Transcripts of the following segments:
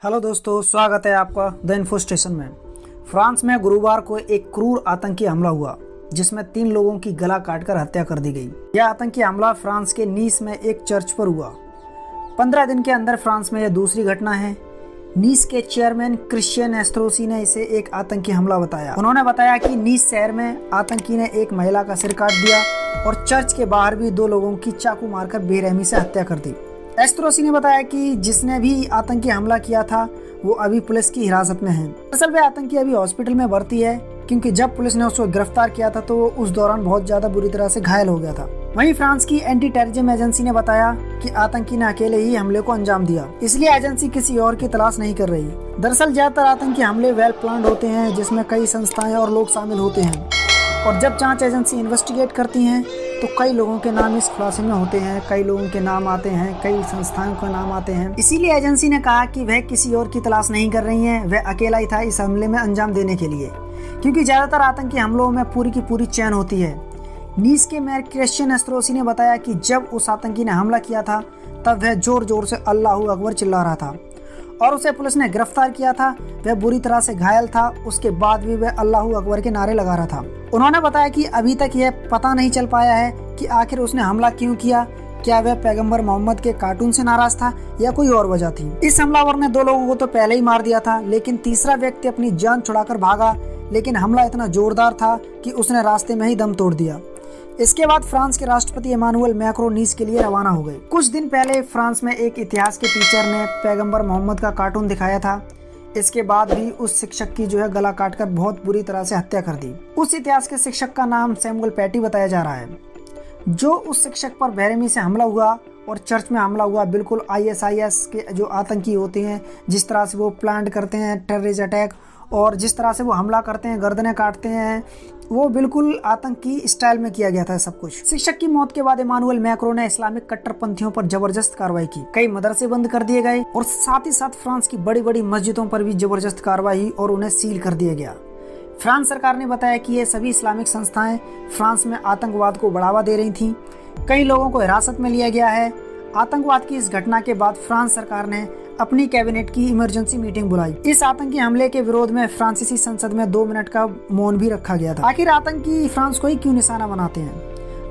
Hello दोस्तों, स्वागत है आपका द इन्फो स्टेशन में। फ्रांस में गुरुवार को एक क्रूर आतंकी हमला हुआ जिसमें 3 लोगों की गला काटकर हत्या कर दी गई। यह आतंकी हमला फ्रांस के नीस में एक चर्च पर हुआ। 15 दिन के अंदर फ्रांस में यह दूसरी घटना है। नीस के चेयरमैन क्रिश्चियन एस्ट्रोसी ने इसे एक आतंकी हमला बताया। उन्होंने बताया कि नीस शहर में आतंकी ने एक महिला का सिर काट दिया और चर्च के बाहर भी 2 लोगों की चाकू मारकर बेरहमी से हत्या कर दी। एस्ट्रोसी ने बताया कि जिसने भी आतंकी हमला किया था वो अभी पुलिस की हिरासत में है। दरअसल वह आतंकी अभी हॉस्पिटल में भर्ती है क्योंकि जब पुलिस ने उसको गिरफ्तार किया था तो वो उस दौरान बहुत ज्यादा बुरी तरह से घायल हो गया था। वहीं फ्रांस की एंटी टेररिज्म एजेंसी ने बताया कि आतंकी ने अकेले ही हमले को अंजाम दिया, इसलिए एजेंसी किसी और की तलाश नहीं कर रही। दरअसल ज्यादातर आतंकी हमले वेल प्लान्ड होते हैं जिसमें कई संस्थाएं और लोग शामिल होते हैं, और जब जांच एजेंसी इन्वेस्टिगेट करती हैं तो कई लोगों के नाम इस खुलासे में होते हैं, कई लोगों के नाम आते हैं, कई संस्थाओं के नाम आते हैं। इसीलिए एजेंसी ने कहा कि वह किसी और की तलाश नहीं कर रही है, वह अकेला ही था इस हमले में अंजाम देने के लिए, क्योंकि ज्यादातर आतंकी हमलों में पूरी की पूरी चैन होती है। नीस के मेयर क्रिश्चियन एस्ट्रोसी ने बताया कि जब उस आतंकी ने हमला किया था तब वह जोर जोर से अल्लाहू अकबर चिल्ला रहा था और उसे पुलिस ने गिरफ्तार किया था। वह बुरी तरह से घायल था, उसके बाद भी वह अल्लाहू अकबर के नारे लगा रहा था। उन्होंने बताया कि अभी तक यह पता नहीं चल पाया है कि आखिर उसने हमला क्यों किया। क्या वह पैगंबर मोहम्मद के कार्टून से नाराज था या कोई और वजह थी। इस हमलावर ने 2 लोगों को तो पहले ही मार दिया था, लेकिन तीसरा व्यक्ति अपनी जान छुड़ाकर भागा, लेकिन हमला इतना जोरदार था कि उसने रास्ते में ही दम तोड़ दिया। इसके बाद फ्रांस के राष्ट्रपति इमानुएल मैक्रों नीस के लिए रवाना हो गए। कुछ दिन पहले फ्रांस में एक इतिहास के टीचर ने पैगंबर मोहम्मद का कार्टून दिखाया था। इसके बाद भी उस शिक्षक की गला काटकर बहुत बुरी तरह से हत्या कर दी। उस इतिहास के शिक्षक का नाम सैमुअल पैटी बताया जा रहा है। जो उस शिक्षक पर बेरहमी से हमला हुआ और चर्च में हमला हुआ, बिल्कुल ISIS के जो आतंकी होते हैं, जिस तरह से वो प्लान करते हैं टेररिस्ट अटैक और जिस तरह से वो हमला करते हैं, गर्दनें काटते हैं, वो बिल्कुल आतंकी स्टाइल में किया गया था सब कुछ। शिक्षक की मौत के बाद इमानुएल मैक्रों ने इस्लामिक कट्टरपंथियों पर जबरदस्त कार्रवाई की। कई मदरसे बंद कर दिए गए और साथ ही साथ फ्रांस की बड़ी बड़ी मस्जिदों पर भी जबरदस्त कार्रवाई और उन्हें सील कर दिया गया। फ्रांस सरकार ने बताया कि ये सभी इस्लामिक संस्थाएं फ्रांस में आतंकवाद को बढ़ावा दे रही थी। कई लोगों को हिरासत में लिया गया है। आतंकवाद की इस घटना के बाद फ्रांस सरकार ने अपनी कैबिनेट की इमरजेंसी मीटिंग बुलाई। इस आतंकी हमले के विरोध में फ्रांसीसी संसद में 2 मिनट का मौन भी रखा गया था। आखिर आतंकी फ्रांस को ही क्यों निशाना बनाते हैं?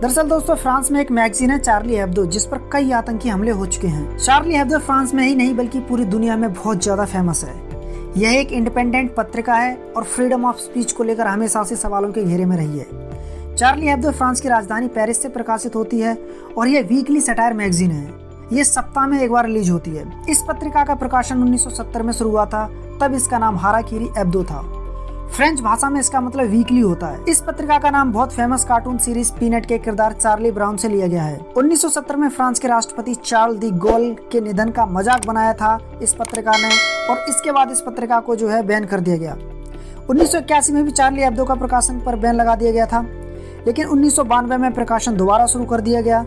दरअसल दोस्तों, फ्रांस में एक मैगजीन है चार्ली हेब्दो, जिस पर कई आतंकी हमले हो चुके हैं। चार्ली हेब्दो फ्रांस में ही नहीं बल्कि पूरी दुनिया में बहुत ज्यादा फेमस है। यह एक इंडिपेंडेंट पत्रिका है और फ्रीडम ऑफ स्पीच को लेकर हमेशा से सवालों के घेरे में रही है। चार्ली हेब्दो फ्रांस की राजधानी पेरिस से प्रकाशित होती है और यह वीकली सटायर मैगजीन है। ये सप्ताह में एक बार रिलीज होती है। इस पत्रिका का प्रकाशन 1970 में शुरू हुआ था, तब इसका नाम हाराकीरी एब्दो था। फ्रेंच भाषा में इसका मतलब वीकली होता है। इस पत्रिका का नाम बहुत फेमस कार्टून सीरीज पीनट के किरदार चार्ली ब्राउन से लिया गया है। 1970 में फ्रांस के राष्ट्रपति चार्ल दी गोल के निधन का मजाक बनाया था इस पत्रिका ने, और इसके बाद इस पत्रिका को बैन कर दिया गया। 1981 में भी चार्ली एब्दो का प्रकाशन पर बैन लगा दिया गया था, लेकिन 1992 में प्रकाशन दोबारा शुरू कर दिया गया।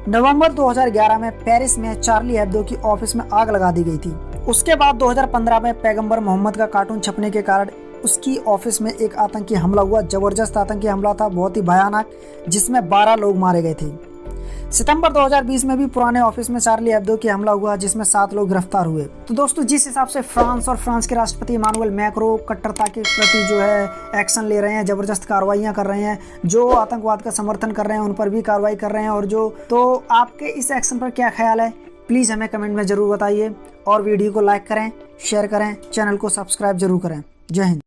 नवंबर 2011 में पेरिस में चार्ली हेब्दो की ऑफिस में आग लगा दी गई थी। उसके बाद 2015 में पैगंबर मोहम्मद का कार्टून छपने के कारण उसकी ऑफिस में एक आतंकी हमला हुआ। जबरदस्त आतंकी हमला था, बहुत ही भयानक, जिसमें 12 लोग मारे गए थे। सितंबर 2020 में भी पुराने ऑफिस में चार्ली हेब्दो की हमला हुआ, जिसमें 7 लोग गिरफ्तार हुए। तो दोस्तों, जिस हिसाब से फ्रांस और फ्रांस के राष्ट्रपति इमानुएल मैक्रों कट्टरता के प्रति एक्शन ले रहे हैं, जबरदस्त कार्रवाइयां कर रहे हैं, जो आतंकवाद का समर्थन कर रहे हैं उन पर भी कार्रवाई कर रहे हैं, और तो आपके इस एक्शन पर क्या ख्याल है, प्लीज हमें कमेंट में जरूर बताइए। और वीडियो को लाइक करें, शेयर करें, चैनल को सब्सक्राइब जरूर करें। जय हिंद।